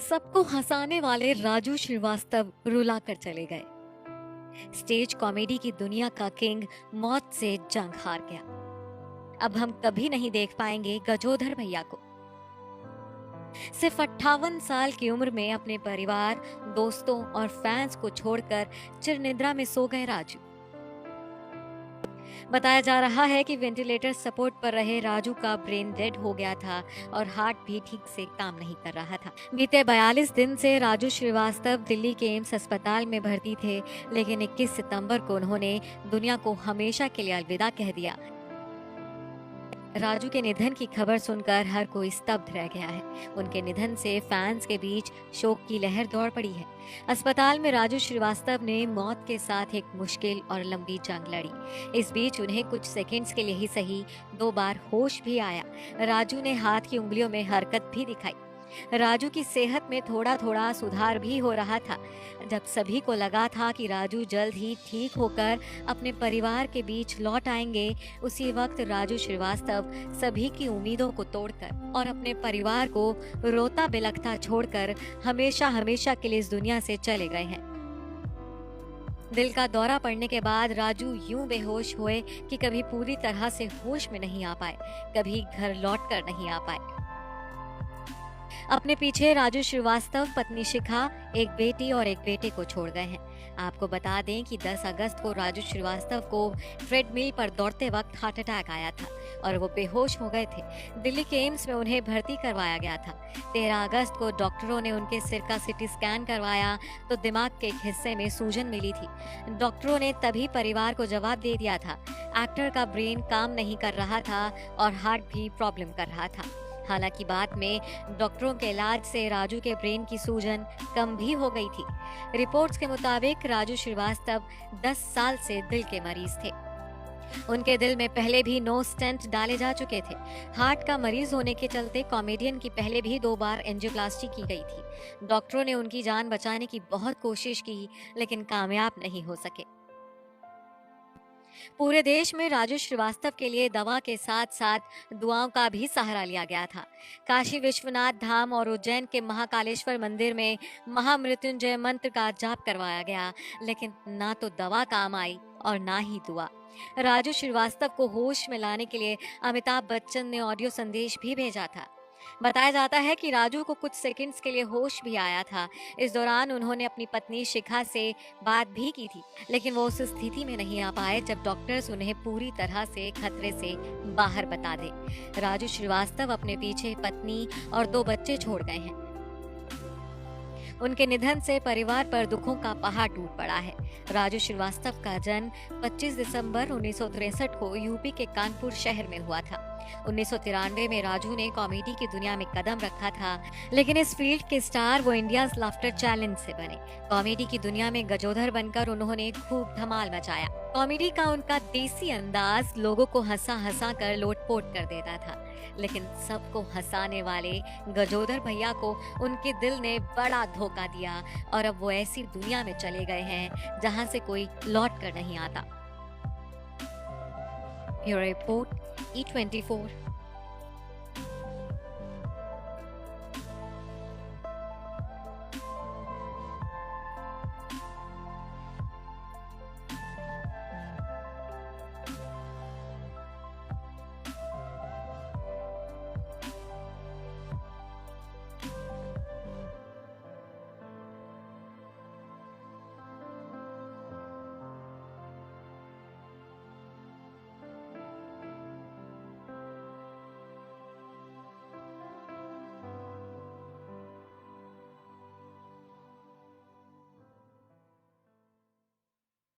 सबको हंसाने वाले राजू श्रीवास्तव रुला कर चले गए। स्टेज कॉमेडी की दुनिया का किंग मौत से जंग हार गया। अब हम कभी नहीं देख पाएंगे गजोधर भैया को। सिर्फ 58 साल की उम्र में अपने परिवार, दोस्तों और फैंस को छोड़कर चिरनिद्रा में सो गए राजू। बताया जा रहा है कि वेंटिलेटर सपोर्ट पर रहे राजू का ब्रेन डेड हो गया था और हार्ट भी ठीक से काम नहीं कर रहा था। बीते 42 दिन से राजू श्रीवास्तव दिल्ली के एम्स अस्पताल में भर्ती थे, लेकिन 21 सितंबर को उन्होंने दुनिया को हमेशा के लिए अलविदा कह दिया। राजू के निधन की खबर सुनकर हर कोई स्तब्ध रह गया है। उनके निधन से फैंस के बीच शोक की लहर दौड़ पड़ी है। अस्पताल में राजू श्रीवास्तव ने मौत के साथ एक मुश्किल और लंबी जंग लड़ी। इस बीच उन्हें कुछ सेकंड्स के लिए ही सही 2 बार होश भी आया। राजू ने हाथ की उंगलियों में हरकत भी दिखाई। राजू की सेहत में थोड़ा थोड़ा सुधार भी हो रहा था। जब सभी को लगा था कि राजू जल्द ही ठीक होकर अपने परिवार के बीच लौट आएंगे, उसी वक्त राजू श्रीवास्तव सभी की उम्मीदों को तोड़कर और अपने परिवार को रोता बिलखता छोड़कर हमेशा हमेशा के लिए इस दुनिया से चले गए हैं। दिल का दौरा पड़ने के बाद राजू यूं बेहोश हुए कि कभी पूरी तरह से होश में नहीं आ पाए, कभी घर लौट कर नहीं आ पाए। अपने पीछे राजू श्रीवास्तव पत्नी शिखा, एक बेटी और एक बेटे को छोड़ गए हैं। आपको बता दें कि 10 अगस्त को राजू श्रीवास्तव को ट्रेडमिल पर दौड़ते वक्त हार्ट अटैक आया था और वो बेहोश हो गए थे। दिल्ली के एम्स में उन्हें भर्ती करवाया गया था। 13 अगस्त को डॉक्टरों ने उनके सिर का सीटी स्कैन करवाया तो दिमाग के एक हिस्से में सूजन मिली थी। डॉक्टरों ने तभी परिवार को जवाब दे दिया था। एक्टर का ब्रेन काम नहीं कर रहा था और हार्ट भी प्रॉब्लम कर रहा था। हालांकि बाद में डॉक्टरों के इलाज से राजू के ब्रेन की सूजन कम भी हो गई थी। रिपोर्ट्स के मुताबिक राजू श्रीवास्तव 10 साल से दिल के मरीज थे। उनके दिल में पहले भी 9 स्टेंट डाले जा चुके थे। हार्ट का मरीज होने के चलते कॉमेडियन की पहले भी 2 बार एंजियोप्लास्टी की गई थी। डॉक्टरों ने उनकी जान बचाने की बहुत कोशिश की, लेकिन कामयाब नहीं हो सके। पूरे देश में राजू श्रीवास्तव के लिए दवा के साथ साथ दुआओं का भी सहारा लिया गया था। काशी विश्वनाथ धाम और उज्जैन के महाकालेश्वर मंदिर में महामृत्युंजय मंत्र का जाप करवाया गया, लेकिन ना तो दवा काम आई और ना ही दुआ। राजू श्रीवास्तव को होश में लाने के लिए अमिताभ बच्चन ने ऑडियो संदेश भी भेजा था। बताया जाता है कि राजू को कुछ सेकंड्स के लिए होश भी आया था। इस दौरान उन्होंने अपनी पत्नी शिखा से बात भी की थी, लेकिन वो उस स्थिति में नहीं आ पाए जब डॉक्टर्स उन्हें पूरी तरह से खतरे से बाहर बता दे। राजू श्रीवास्तव अपने पीछे पत्नी और 2 बच्चे छोड़ गए हैं। उनके निधन से परिवार पर दुखों का पहाड़ टूट पड़ा है। राजू श्रीवास्तव का जन्म 25 दिसंबर 1963 को यूपी के कानपुर शहर में हुआ था। 1993 में राजू ने कॉमेडी की दुनिया में कदम रखा था, लेकिन इस फील्ड के स्टार वो इंडियाज लाफ्टर चैलेंज से बने। कॉमेडी की दुनिया में गजोधर बनकर उन्होंने खूब धमाल मचाया। कॉमेडी का उनका देसी अंदाज लोगों को हंसा हंसा कर लोटपोट कर देता था, लेकिन सबको हंसाने वाले गजोधर भैया को उनके दिल ने बड़ा धोखा दिया और अब वो ऐसी दुनिया में चले गए हैं जहां से कोई लौट कर नहीं आता। Bureau report E24।